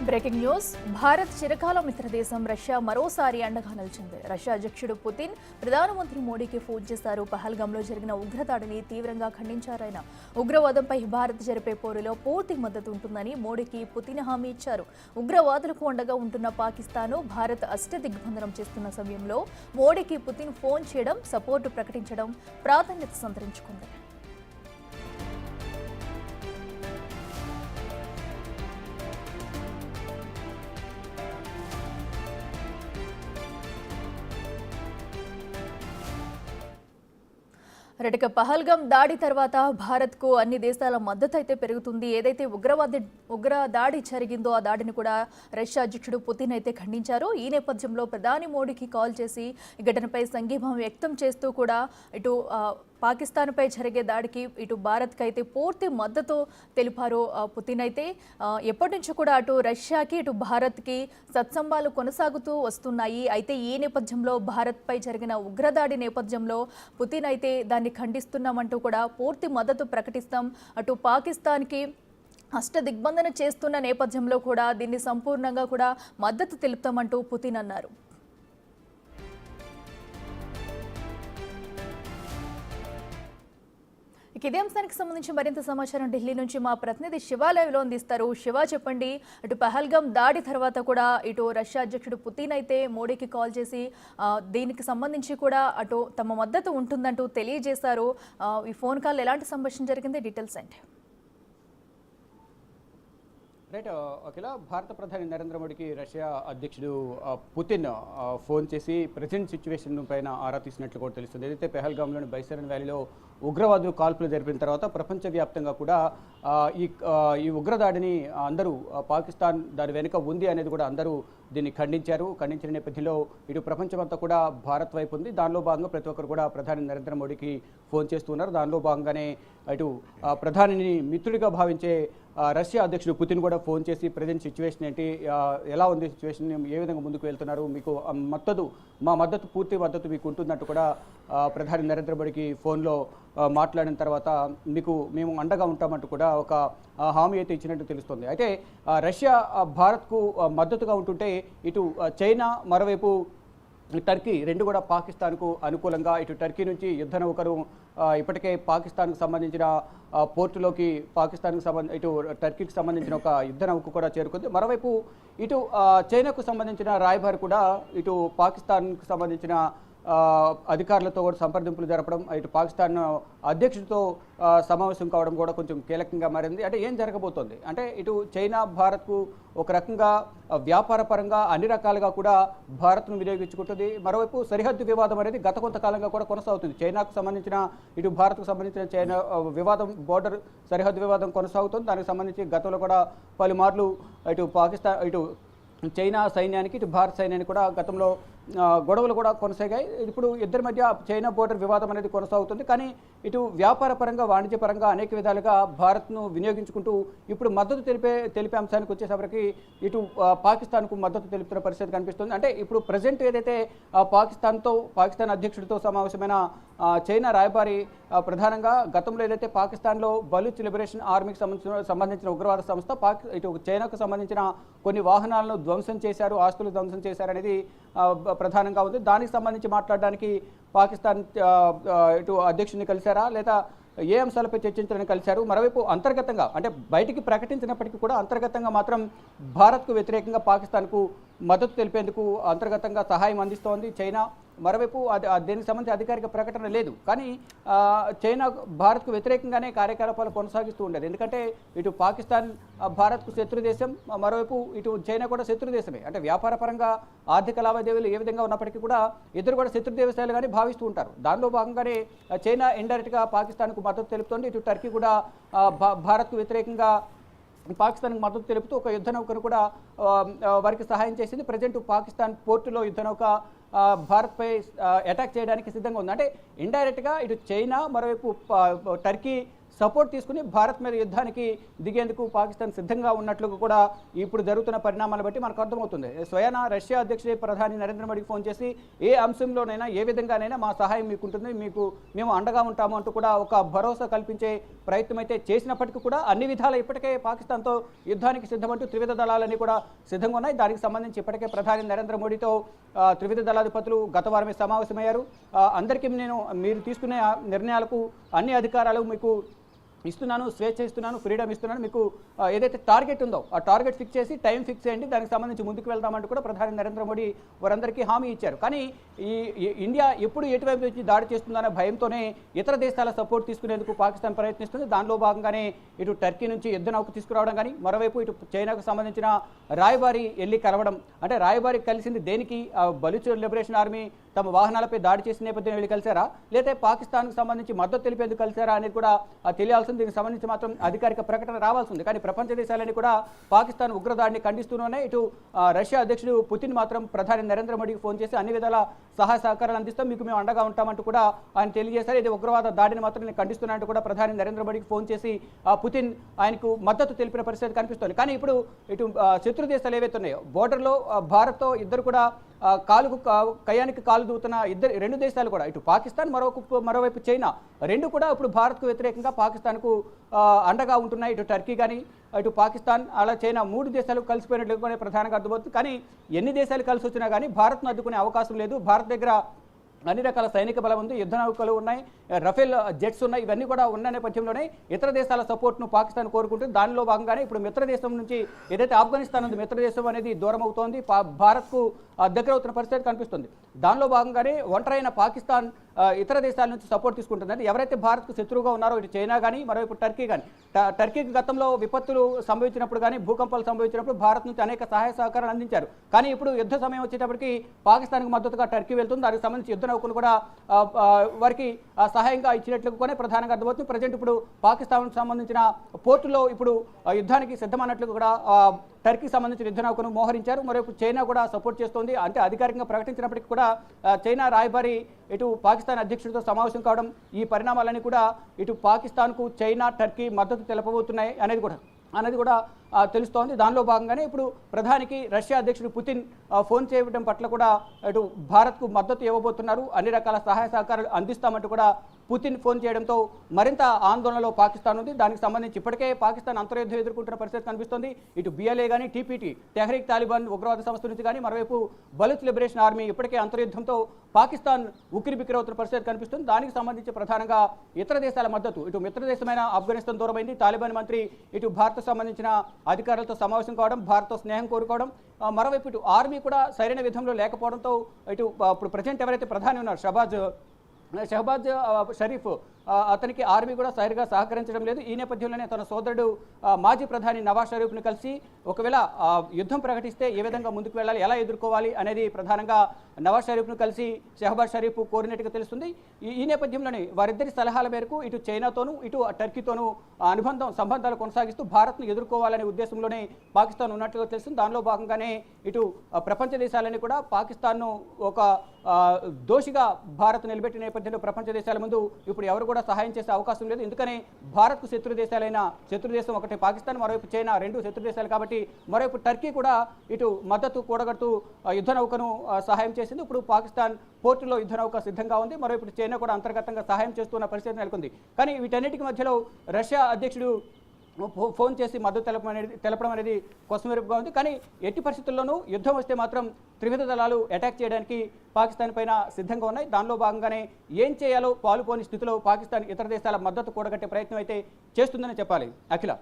Breaking news. Bharat చిరకాల మిత్రదేశం Russia మరోసారి అండగా నిలిచింది. రష్యా అధ్యక్షుడు పుతిన్ ప్రధానమంత్రి మోడీకి ఫోన్ చేశారు. పహల్గాంలో జరిగిన ఉగ్రదాడిని తీవ్రంగా ఖండించారాయన. ఉగ్రవాదంపై భారత్ జరిపే పోరులో పూర్తి మద్దతు ఉంటుందని మోడీకి పుతిన్ హామీ ఇచ్చారు. ఉగ్రవాదులకు అండగా ఉంటున్న పాకిస్తాన్ను భారత్ అష్టదిగ్బంధనం చేస్తున్న సమయంలో మోడీకి పుతిన్ ఫోన్ చేయడం, సపోర్టు ప్రకటించడం ప్రాధాన్యత సంతరించుకుంది. రెటిక పహల్గాం దాడి తర్వాత భారత్కు అన్ని దేశాల మద్దతు అయితే పెరుగుతుంది. ఏదైతే ఉగ్ర దాడి జరిగిందో ఆ దాడిని కూడా రష్యా అధ్యక్షుడు పుతిన్ అయితే ఖండించారు. ఈ నేపథ్యంలో ప్రధాని మోడీకి కాల్ చేసి ఈ ఘటనపై సంఘీభావం వ్యక్తం చేస్తూ కూడా ఇటు పాకిస్తాన్పై జరిగే దాడికి ఇటు భారత్కి అయితే పూర్తి మద్దతు తెలిపారు పుతిన్. అయితే ఎప్పటి నుంచి కూడా అటు రష్యాకి ఇటు భారత్కి సత్సంబాలు కొనసాగుతూ వస్తున్నాయి. అయితే ఈ నేపథ్యంలో భారత్పై జరిగిన ఉగ్రదాడి నేపథ్యంలో పుతిన్ అయితే దాన్ని ఖండిస్తున్నామంటూ కూడా పూర్తి మద్దతు ప్రకటిస్తాం, అటు పాకిస్తాన్కి అష్టదిగ్బంధన చేస్తున్న నేపథ్యంలో కూడా దీన్ని సంపూర్ణంగా కూడా మద్దతు తెలుపుతామంటూ పుతిన్ అన్నారు. ఇదే అంశానికి సంబంధించి మరింత సమాచారం ఢిల్లీ నుంచి మా ప్రతినిధి శివ లైవ్లో అందిస్తారు. శివ, చెప్పండి. అటు పహల్గాం దాడి తర్వాత కూడా ఇటు రష్యా అధ్యక్షుడు పుతిన్ అయితే మోడీకి కాల్ చేసి దీనికి సంబంధించి కూడా అటు తమ మద్దతు ఉంటుందంటూ తెలియజేశారు. ఈ ఫోన్ కాల్ ఎలాంటి సంభాషణ జరిగింది, డీటెయిల్స్ ఏంటి? రైట్ అఖిల, భారత ప్రధాని నరేంద్ర మోడీకి రష్యా అధ్యక్షుడు పుతిన్ ఫోన్ చేసి ప్రజెంట్ సిచ్యువేషన్ పైన ఆరా తీసినట్లు కూడా తెలుస్తుంది. ఏదైతే పెహల్గాంలోని బైసరన్ వ్యాలీలో ఉగ్రవాదులు కాల్పులు జరిపిన తర్వాత ప్రపంచవ్యాప్తంగా కూడా ఈ ఉగ్రదాడిని అందరూ పాకిస్తాన్ దాని వెనుక ఉంది అనేది కూడా అందరూ దీన్ని ఖండించారు. ఖండించిన నేపథ్యంలో ఇటు ప్రపంచమంతా కూడా భారత్ వైపు ఉంది. దానిలో భాగంగా ప్రతి ఒక్కరు కూడా ప్రధాని నరేంద్ర మోడీకి ఫోన్ చేస్తున్నారు. దానిలో భాగంగానే ఇటు ప్రధానిని మిత్రుడిగా భావించే రష్యా అధ్యక్షుడు పుతిన్ కూడా ఫోన్ చేసి ప్రజెంట్ సిచ్యువేషన్ ఏంటి, ఎలా ఉంది సిచ్యువేషన్, ఏ విధంగా ముందుకు వెళ్తున్నారు, మీకు మా మద్దతు పూర్తి మద్దతు మీకు ఉంటుందంటూ కూడా ప్రధాని నరేంద్ర మోడీకి ఫోన్లో మాట్లాడిన తర్వాత మేము అండగా ఉంటామంటూ కూడా ఒక హామీ అయితే ఇచ్చినట్టు తెలుస్తుంది. అయితే రష్యా భారత్కు మద్దతుగా ఉంటుంటే ఇటు చైనా, మరోవైపు టర్కీ రెండు కూడా పాకిస్తాన్కు అనుకూలంగా ఇటు టర్కీ నుంచి యుద్ధ నౌకరు ఇప్పటికే పాకిస్తాన్కు సంబంధించిన పోర్టులోకి ఇటు టర్కీకి సంబంధించిన ఒక యుద్ధ నౌక కూడా చేరుకుంది. మరోవైపు ఇటు చైనాకు సంబంధించిన రాయబారి కూడా ఇటు పాకిస్తాన్కు సంబంధించిన అధికారులతో కూడా సంప్రదింపులు జరపడం, ఇటు పాకిస్తాన్ అధ్యక్షుడితో సమావేశం కావడం కూడా కొంచెం కీలకంగా మారింది. అంటే ఏం జరగబోతోంది అంటే ఇటు చైనా భారత్కు ఒక రకంగా వ్యాపార పరంగా అన్ని రకాలుగా కూడా భారత్ను వినియోగించుకుంటుంది. మరోవైపు సరిహద్దు వివాదం అనేది గత కొంతకాలంగా కూడా కొనసాగుతుంది. చైనాకు సంబంధించిన ఇటు భారత్కు సంబంధించిన చైనా వివాదం, బోర్డర్ సరిహద్దు వివాదం కొనసాగుతుంది. దానికి సంబంధించి గతంలో కూడా పలుమార్లు ఇటు చైనా సైన్యానికి ఇటు భారత సైన్యానికి కూడా గతంలో గొడవలు కూడా కొనసాగాయి. ఇప్పుడు ఇద్దరి మధ్య చైనా బోర్డర్ వివాదం అనేది కొనసాగుతుంది. కానీ ఇటు వ్యాపార పరంగా, వాణిజ్యపరంగా అనేక విధాలుగా భారత్ను వినియోగించుకుంటూ ఇప్పుడు మద్దతు తెలిపే అంశానికి వచ్చేసరికి ఇటు పాకిస్తాన్కు మద్దతు తెలుపుతున్న పరిస్థితి కనిపిస్తుంది. అంటే ఇప్పుడు ప్రజెంట్ ఏదైతే పాకిస్తాన్ అధ్యక్షుడితో సమావేశమైన చైనా రాయబారి ప్రధానంగా గతంలో ఏదైతే పాకిస్తాన్లో బలూచ్ లిబరేషన్ ఆర్మీకి సంబంధించిన ఉగ్రవాద సంస్థ ఇటు చైనాకు సంబంధించిన కొన్ని వాహనాలను ధ్వంసం చేశారు, ఆస్తులు ధ్వంసం చేశారనేది ప్రధానంగా ఉంది. దానికి సంబంధించి మాట్లాడడానికి పాకిస్తాన్ ఇటు అధ్యక్షుడిని కలిశారా, లేదా ఏ అంశాలపై చర్చించాలని కలిశారు? మరోవైపు అంతర్గతంగా అంటే బయటికి ప్రకటించినప్పటికీ కూడా అంతర్గతంగా మాత్రం భారత్కు వ్యతిరేకంగా పాకిస్తాన్కు మద్దతు తెలిపేందుకు అంతర్గతంగా సహాయం అందిస్తోంది చైనా. మరోవైపు దీనికి సంబంధించి అధికారిక ప్రకటన లేదు. కానీ చైనా భారత్కు వ్యతిరేకంగానే కార్యకలాపాలు కొనసాగిస్తూ ఉండేది. ఎందుకంటే ఇటు పాకిస్తాన్ భారత్కు శత్రు దేశం, మరోవైపు ఇటు చైనా కూడా శత్రు దేశమే. అంటే వ్యాపార పరంగా ఆర్థిక లావాదేవీలు ఏ విధంగా ఉన్నప్పటికీ కూడా ఇద్దరు కూడా శత్రు దేశాలుగానే భావిస్తూ ఉంటారు. దానిలో భాగంగానే చైనా ఇండైరెక్ట్గా పాకిస్తాన్కు మద్దతు తెలుపుతోంది. ఇటు టర్కీ కూడా భారత్కు వ్యతిరేకంగా పాకిస్తాన్కి మద్దతు తెలుపుతూ ఒక యుద్ధ నౌకను కూడా వారికి సహాయం చేసింది. ప్రజెంట్ పాకిస్తాన్ పోర్టులో యుద్ధ నౌక భారత్పై అటాక్ చేయడానికి సిద్ధంగా ఉంది. అంటే ఇండైరెక్ట్గా ఇటు చైనా, మరోవైపు టర్కీ సపోర్ట్ తీసుకుని భారత్ మీద యుద్ధానికి దిగేందుకు పాకిస్తాన్ సిద్ధంగా ఉన్నట్లు కూడా ఇప్పుడు జరుగుతున్న పరిణామాలను బట్టి మనకు అర్థమవుతుంది. స్వయాన రష్యా అధ్యక్షుడు ప్రధాని నరేంద్ర మోడీకి ఫోన్ చేసి ఏ అంశంలోనైనా ఏ విధంగానైనా మా సహాయం మీకు ఉంటుంది, మేము అండగా ఉంటాము అంటూ కూడా ఒక భరోసా కల్పించే ప్రయత్నం అయితే చేసినప్పటికీ కూడా అన్ని విధాల ఇప్పటికే పాకిస్తాన్తో యుద్ధానికి సిద్ధమంటూ త్రివిధ దళాలన్నీ కూడా సిద్ధంగా ఉన్నాయి. దానికి సంబంధించి ఇప్పటికే ప్రధాని నరేంద్ర మోడీతో త్రివిధ దళాధిపతులు గత వారమే సమావేశమయ్యారు. అందరికీ మీరు తీసుకునే నిర్ణయాలకు అన్ని అధికారాలు మీకు ఇస్తున్నాను, స్వేచ్ఛ ఇస్తున్నాను, ఫ్రీడమ్ ఇస్తున్నాను, మీకు ఏదైతే టార్గెట్ ఉందో ఆ టార్గెట్ ఫిక్స్ చేసి టైం ఫిక్స్ చేయండి, దానికి సంబంధించి ముందుకు వెళ్తామంటూ కూడా ప్రధాని నరేంద్ర మోడీ వారందరికీ హామీ ఇచ్చారు. కానీ ఈ ఇండియా ఎప్పుడు ఎటువైపు నుంచి దాడి చేస్తుందనే భయంతోనే ఇతర దేశాల సపోర్ట్ తీసుకునేందుకు పాకిస్తాన్ ప్రయత్నిస్తుంది. దానిలో భాగంగానే ఇటు టర్కీ నుంచి యుద్ధ నౌక తీసుకురావడం కానీ, మరోవైపు ఇటు చైనాకు సంబంధించిన రాయబారి వెళ్ళి కలవడం, అంటే రాయబారి కలిసింది దేనికి? బలూచ్ లిబరేషన్ ఆర్మీ తమ వాహనాలపై దాడి చేసిన నేపథ్యం వెళ్ళి కలిసారా, లేదా పాకిస్తాన్కు సంబంధించి మద్దతు తెలిపేందుకు కలిసారా అనేది కూడా తెలియాల్సింది. దీనికి సంబంధించి మాత్రం అధికారిక ప్రకటన రావాల్సింది. కానీ ప్రపంచ దేశాలన్నీ కూడా పాకిస్తాన్ ఉగ్రదాడిని ఖండిస్తూనే ఇటు రష్యా అధ్యక్షుడు పుతిన్ మాత్రం ప్రధాని నరేంద్ర మోడీకి ఫోన్ చేసి అన్ని విధాల సహాయ సహకారాలు అందిస్తాం, మీకు మేము అండగా ఉంటామంటూ కూడా ఆయన తెలియజేశారు. ఇది ఉగ్రవాద దాడిని మాత్రం నేను ఖండిస్తున్నానంటూ కూడా ప్రధాని నరేంద్ర మోడీకి ఫోన్ చేసి పుతిన్ ఆయనకు మద్దతు తెలిపిన పరిస్థితి కనిపిస్తోంది. కానీ ఇప్పుడు ఇటు శత్రు దేశాలు ఏవైతే ఉన్నాయో బోర్డర్లో భారత్తో ఇద్దరు కూడా కయానికి కాలు దూతున్న రెండు దేశాలు కూడా ఇటు పాకిస్తాన్ మరోవైపు చైనా రెండు కూడా ఇప్పుడు భారత్కు వ్యతిరేకంగా పాకిస్తాన్కు అండగా ఉంటున్నాయి. ఇటు టర్కీ కానీ ఇటు పాకిస్తాన్ అలా చైనా మూడు దేశాలు కలిసిపోయినట్లుగానే ప్రధానంగా అర్థమవుతుంది. కానీ ఎన్ని దేశాలు కలిసి వచ్చినా కానీ భారత్ను అడ్డుకునే అవకాశం లేదు. భారత్ దగ్గర అన్ని రకాల సైనిక బలం ఉంది, యుద్ధ నౌకలు ఉన్నాయి, రఫేల్ జెట్స్ ఉన్నాయి. ఇవన్నీ కూడా ఉన్న నేపథ్యంలోనే ఇతర దేశాల సపోర్ట్ను పాకిస్తాన్ కోరుకుంటుంది. దానిలో భాగంగానే ఇప్పుడు మిత్రదేశం నుంచి ఏదైతే ఆఫ్ఘనిస్తాన్ ఉంది, మిత్రదేశం అనేది దూరం అవుతోంది, భారత్కు దగ్గర అవుతున్న పరిస్థితి కనిపిస్తుంది. దానిలో భాగంగానే ఒంటరైన పాకిస్తాన్ ఇతర దేశాల నుంచి సపోర్ట్ తీసుకుంటుంది. ఎవరైతే భారత్కు శత్రువుగా ఉన్నారో ఇటు చైనా కానీ మరోవైపు టర్కీ కానీ, టర్కీకి గతంలో విపత్తులు సంభవించినప్పుడు కానీ భూకంపాలు సంభవించినప్పుడు భారత్ నుంచి అనేక సహాయ సహకారాలు అందించారు. కానీ ఇప్పుడు యుద్ధ సమయం వచ్చేటప్పటికి పాకిస్తాన్కు మద్దతుగా టర్కీ వెళ్తుంది. దానికి సంబంధించి యుద్ధ నౌకలు కూడా వారికి సహాయంగా ఇచ్చినట్లుగానే ప్రధానంగా అర్థమవుతుంది. ప్రజెంట్ ఇప్పుడు పాకిస్తాన్కు సంబంధించిన పోర్టులో ఇప్పుడు యుద్ధానికి సిద్ధమన్నట్లు కూడా టర్కీకి సంబంధించిన యుద్ధ నౌకను మోహరించారు. మరోవైపు చైనా కూడా సపోర్ట్ చేస్తోంది. అంటే అధికారికంగా ప్రకటించినప్పటికీ కూడా చైనా రాయబారి ఇటు పాకిస్తాన్ అధ్యక్షుడితో సమావేశం కావడం, ఈ పరిణామాలన్నీ కూడా ఇటు పాకిస్తాన్కు చైనా టర్కీ మద్దతు తెలపబోతున్నాయి అనేది కూడా తెలుస్తోంది. దానిలో భాగంగానే ఇప్పుడు ప్రధానికి రష్యా అధ్యక్షుడు పుతిన్ ఫోన్ చేయడం పట్ల కూడా ఇటు భారత్కు మద్దతు ఇవ్వబోతున్నారు, అన్ని రకాల సహాయ సహకారాలు అందిస్తామంటూ కూడా పుతిన్ ఫోన్ చేయడంతో మరింత ఆందోళనలో పాకిస్తాన్ ఉంది. దానికి సంబంధించి ఇప్పటికే పాకిస్తాన్ అంతర్యుద్ధం ఎదుర్కొంటున్న పరిస్థితి కనిపిస్తోంది. ఇటు బిఎల్ఏ కానీ టీపీటీ తెహ్రీక్ తాలిబాన్ ఉగ్రవాద సంస్థ నుంచి కానీ మరోవైపు బలూచ్ లిబరేషన్ ఆర్మీ ఇప్పటికే అంతర్యుద్ధంతో పాకిస్తాన్ ఉక్కిరిబిక్కిరవుతున్న పరిస్థితి కనిపిస్తుంది. దానికి సంబంధించి ప్రధానంగా ఇతర దేశాల మద్దతు, ఇటు మిత్రదేశమైన ఆఫ్ఘనిస్తాన్ దూరమైంది, తాలిబాన్ మంత్రి ఇటు భారత్ సంబంధించిన అధికారులతో సమావేశం కావడం, భారత్తో స్నేహం కోరుకోవడం, మరోవైపు ఇటు ఆర్మీ కూడా సరైన విధంలో లేకపోవడంతో ఇటు ఇప్పుడు ప్రజెంట్ ఎవరైతే ప్రధాని ఉన్నారు షహబాజ్ షరీఫ్ అతనికి ఆర్మీ కూడా సరిగా సహకరించడం లేదు. ఈ నేపథ్యంలోనే తన సోదరుడు మాజీ ప్రధాని నవాజ్ షరీఫ్ను కలిసి ఒకవేళ యుద్ధం ప్రకటిస్తే ఏ విధంగా ముందుకు వెళ్ళాలి, ఎలా ఎదుర్కోవాలి అనేది ప్రధానంగా నవాజ్ షరీఫ్ను కలిసి షహబాజ్ షరీఫ్ కోరినట్టుగా తెలుస్తుంది. ఈ నేపథ్యంలోనే వారిద్దరి సలహాల మేరకు ఇటు చైనాతోనూ ఇటు టర్కీతోనూ సంబంధాలు కొనసాగిస్తూ భారత్ను ఎదుర్కోవాలనే ఉద్దేశంలోనే పాకిస్తాన్ ఉన్నట్లుగా తెలుస్తుంది. దానిలో భాగంగానే ఇటు ప్రపంచ దేశాలన్నీ కూడా పాకిస్తాన్ను ఒక దోషిగా భారత్ నిలబెట్టిన నేపథ్యంలో ప్రపంచ దేశాల ముందు ఇప్పుడు ఎవరు కూడా సహాయం చేసే అవకాశం లేదు. ఎందుకని భారత్కు శత్రు దేశం ఒకటి పాకిస్తాన్, మరోవైపు చైనా రెండు శత్రు దేశాలు కాబట్టి మరోవైపు టర్కీ కూడా ఇటు మద్దతు కూడగడుతూ యుద్ధ నౌకను సహాయం చేసింది. ఇప్పుడు పాకిస్తాన్ పోర్టులో యుద్ధ నౌక సిద్ధంగా ఉంది. మరోవైపు చైనా కూడా అంతర్గతంగా సహాయం చేస్తున్న పరిస్థితి నెలకొంది. కానీ వీటన్నిటికీ మధ్యలో రష్యా అధ్యక్షుడు ఫోన్ చేసి మద్దతు తెలపడం అనేది కొసమెరుపుగా ఉంది. కానీ ఎట్టి పరిస్థితుల్లోనూ యుద్ధం వస్తే మాత్రం త్రివిధ దళాలు అటాక్ చేయడానికి పాకిస్తాన్ పైన సిద్ధంగా ఉన్నాయి. దానిలో భాగంగానే ఏం చేయాలో పాలుపోని స్థితిలో పాకిస్తాన్ ఇతర దేశాల మద్దతు కూడగట్టే ప్రయత్నం అయితే చేస్తుందని చెప్పాలి. అఖిల.